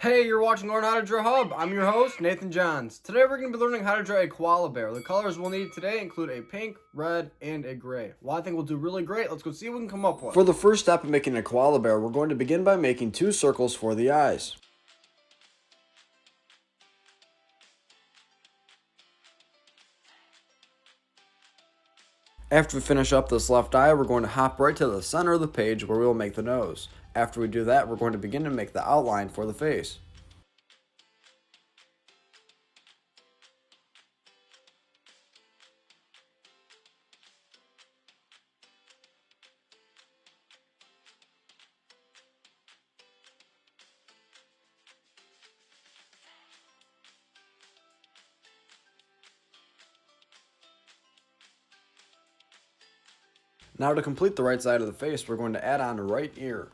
Hey, you're watching Learn How to Draw Hub. I'm your host, Nathan Johns. Today we're going to be learning how to draw a koala bear. The colors we'll need today include a pink, red, and a gray. Well, I think we'll do really great. Let's go see what we can come up with. For the first step of making a koala bear, we're going to begin by making two circles for the eyes. After we finish up this left eye, we're going to hop right to the center of the page where we will make the nose. After we do that, we're going to begin to make the outline for the face. Now to complete the right side of the face, we're going to add on the right ear.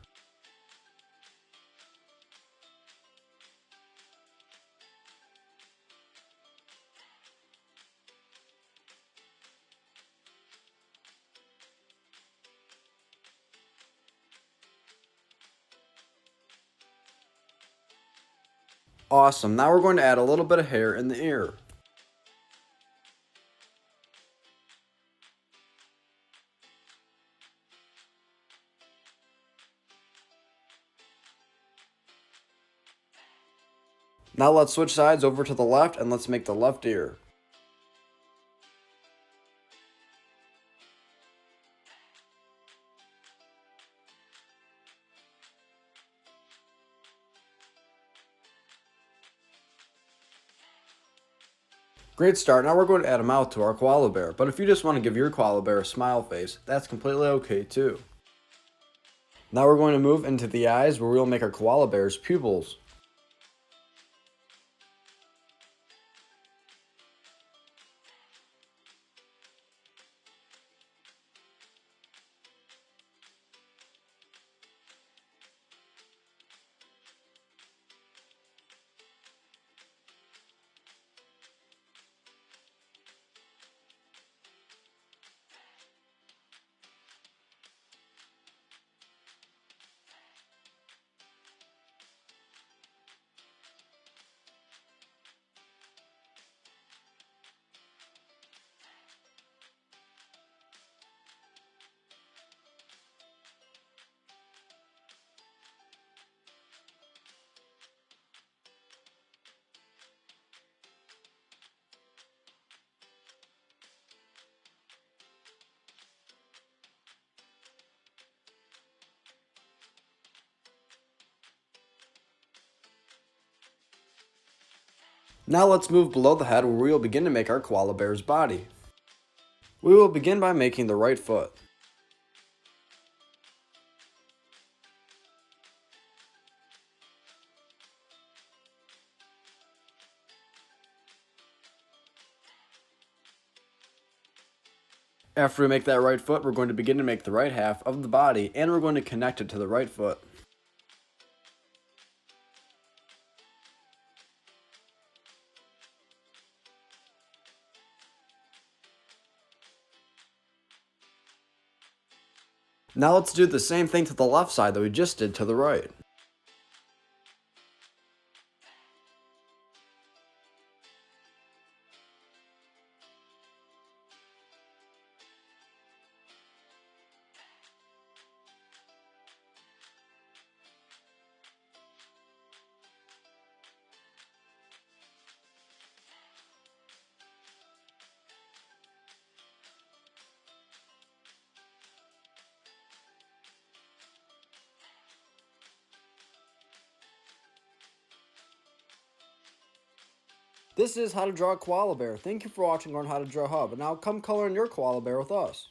Awesome, now we're going to add a little bit of hair in the ear. Now let's switch sides over to the left and let's make the left ear. Great start. Now we're going to add a mouth to our koala bear, but if you just want to give your koala bear a smile face, that's completely okay too. Now we're going to move into the eyes where we'll make our koala bear's pupils. Now let's move below the head where we will begin to make our koala bear's body. We will begin by making the right foot. After we make that right foot, we're going to begin to make the right half of the body and we're going to connect it to the right foot. Now let's do the same thing to the left side that we just did to the right. This is how to draw a koala bear. Thank you for watching Learn How to Draw Hub, and now come color in your koala bear with us.